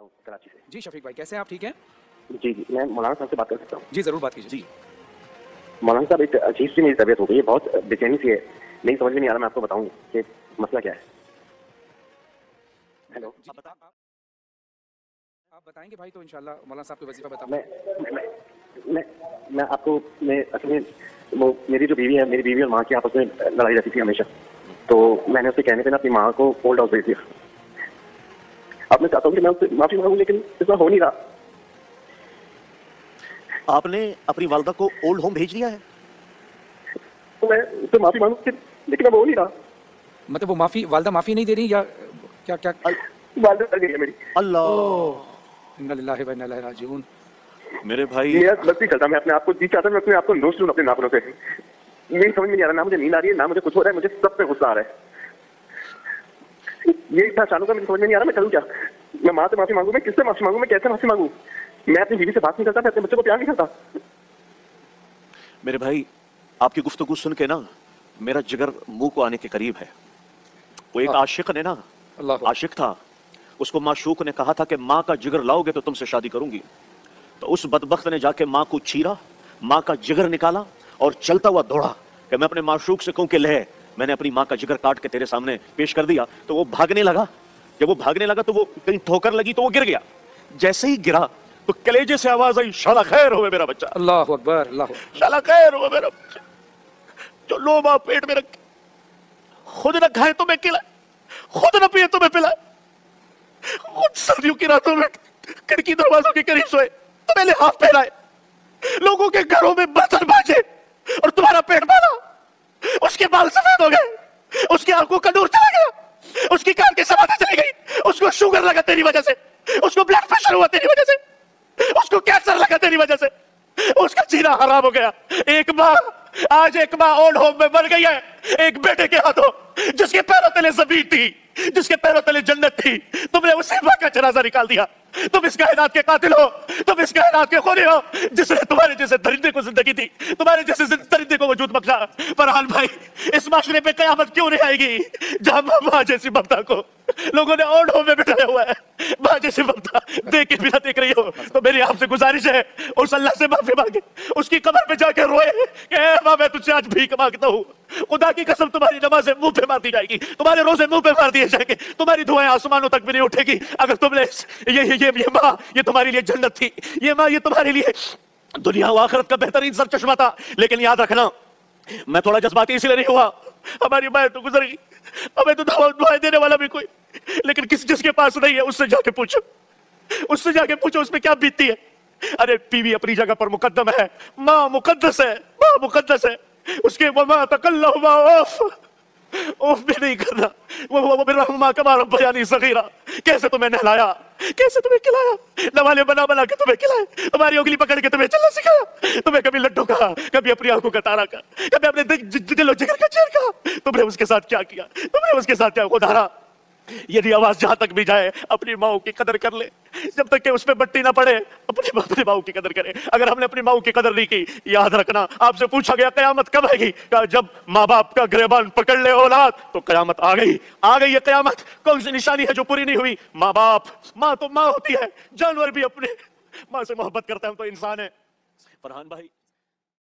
हूँ कराची से। जी शफीक भाई, कैसे हैं आप? ठीक हैं? जी जी, मैं मौलाना साहब से बात कर सकता हूँ? जी ज़रूर, बात कीजिए। जी मौलाना साहब, एक अजीब सी मेरी तबीयत हो गई है, बहुत बेचैनी सी है, नहीं समझ में नहीं आ रहा मैं आपको बताऊँ कि मसला क्या है। हेलो, आप बताएंगे भाई तो इंशाल्लाह मौलाना साहब को वजीफा बता। मैं आपको, मैं असल में वो मेरी जो बीवी है, मेरी बीवी और माँ की आपस में लड़ाई रहती थी हमेशा, तो मैंने उससे कहने पे ना अपनी माँ को ओल्ड हाउस भेज दिया। अब मैं चाहता हूँ कि मैं उससे माफी मांगू, लेकिन ऐसा हो नहीं रहा। आपने अपनी वालदा को ओल्ड होम भेज दिया है? तो मैं उससे माफी मांगू, लेकिन अब हो नहीं रहा। मतलब वो माफी, वालदा माफी नहीं दे रही या क्या? क्या वालदा डर गई है मेरी। अल्लाह, इन्ना लिल्लाहि व इन्ना इलैहि राजिऊन। मेरे भाई मेरा बस नहीं चलता, मैं अपने आप को जी चाहता, मैं अपने आप को नोच लूं अपने नाखूनों से। नहीं समझ में नहीं आ रहा, ना मुझे नींद आ रही है, ना मुझे कुछ हो रहा है, मुझे सब पे गुस्सा आ रहा है। ये इतना अचानक मुझे समझ में नहीं आ रहा मैं करूँ क्या। मैं माँ से माफी मांगू, मैं किससे माफी मांगू, मैं कैसे माफी मांगू। मैं अपनी बीवी से बात नहीं करता, मैं अपने बच्चे को प्यार नहीं करता। मेरे भाई, आपकी गुफ्तगू सुन के ना मेरा जिगर मुंह को आने के करीब है। वो एक आशिक ने ना, आशिक था, उसको माशूक ने कहा था कि माँ का जिगर लाओगे तो तुमसे शादी करूंगी। तो उस बदबख्त ने जाके माँ को चीरा, माँ का जिगर निकाला और चलता हुआ दौड़ा कि मैं अपने माशूक से कहूं कि ले, मैंने अपनी माँ का जिगर काट के तेरे सामने पेश कर दिया। तो वो भागने लगा। जब वो भागने लगा तो वो कहीं ठोकर लगी तो वो गिर गया। जैसे ही गिरा तो कलेजे से आवाज आई, शाला खैर हो मेरा बच्चा। अल्लाहु अकबर, अल्लाह, शाला खैर हो मेरा बच्चा। जो लोबा पेट में रखे, खुद न खाए तुम्हें खिलाए, खुद न पिए तुम्हें पिलाए, खुद सर्दियों की रातों में खिड़की दरवाजों के करीब सोए, तुम्हें लिहाफ पहनाए, लोगों के घरों में बर्तन बाजे और तुम्हारा पेट भरा। उसके बाल सफेद हो गए, उसकी आंखों का नूर चला गया, उसकी कान की समाधि चली गई, उसको शुगर लगा तेरी वजह से, उसको ब्लड प्रेशर हुआ तेरी वजह से, उसको कैंसर लगा तेरी वजह से, उसका जीना हराम हो गया। एक माँ, आज एक माँ ओल्ड होम में मर गई है एक बेटे के हाथों, जिसके पैरों तले जमीन थी, जिसके पैरों तले जन्नत थी। तुमने उसे माँ का जनाजा निकाल दिया। तुम इस कायनात के कातिल हो, तुम इस कायनात के खूनी हो, जिसने तुम्हारे जैसे दरिंदे को जिंदगी दी, तुम्हारे जैसे दरिंदे को वजूद बख्शा। फरहान भाई, इस माशरे पे कयामत क्यों नहीं आएगी जहां माँ जैसी ममता को लोगों ने ओल्ड होम में बिठाया हुआ है। माँ जैसी ममता देख के बिना देख रही हो तो मेरी आपसे गुजारिश है, उस अल्लाह से माफी मांगे, उसकी कब्र पे जाके रोए कि माँ मैं तुझसे आज भीख मांगता हूँ। खुदा की कसम तुम्हारी नमाजें मुंह पे मार दी जाएगी, तुम्हारे रोजे मुंह पे मार दिए जाएंगे, तुम्हारी दुआएं आसमानों तक भी नहीं उठेगी अगर तुमने ये माँ, ये तुम्हारे लिए जन्नत थी, ये माँ ये तुम्हारे लिए दुनिया और आखिरत का बेहतरीन सर चश्मा था। लेकिन याद रखना, मैं थोड़ा जज्बाती इसलिए नहीं हुआ, हमारी माँ तो गुजर गई, हमें तो दुआएं देने वाला भी कोई, लेकिन किसी जिसके पास नहीं है उससे जाके पूछो, उससे जाके पूछो उसमें क्या बीतती है। अरे बीवी अपनी जगह पर मुकद्दम है, माँ मुकद्दस है, माँ मुकद्दस है, उसके वमा तकल्लहुमा ओफ भी नहीं करना। वो बिर्रहुमा कमा रब्बयानी सगीरा, कैसे तुम्हें नहलाया, कैसे तुम्हें खिलाया, नवाले बना बना के तुम्हें खिलाया, तुम्हारी उंगली पकड़ के तुम्हें चलना सिखाया, तुम्हें कभी लड्डू कहा, कभी अपनी आंखों का तारा कहा, कभी अपने दिलो जिगर का चेर कहा। तुमने उसके साथ क्या किया, तुमने उसके साथ क्या खुदारा। यदि आवाज जहां तक भी जाए अपनी माओ की कदर कर ले, जब तक कि उसमें बट्टी ना पड़े अपनी माओ की कदर करे। अगर हमने अपनी माओ की कदर नहीं की, याद रखना आपसे पूछा गया कयामत कब आएगी, जब माँ बाप का गिरबान पकड़ ले औलाद तो कयामत आ गई, आ गई ये कयामत। कौन सी निशानी है जो पूरी नहीं हुई? माँ बाप, माँ तो माँ होती है, जानवर भी अपने माँ से मोहब्बत करता है, हम तो इंसान है। फरहान भाई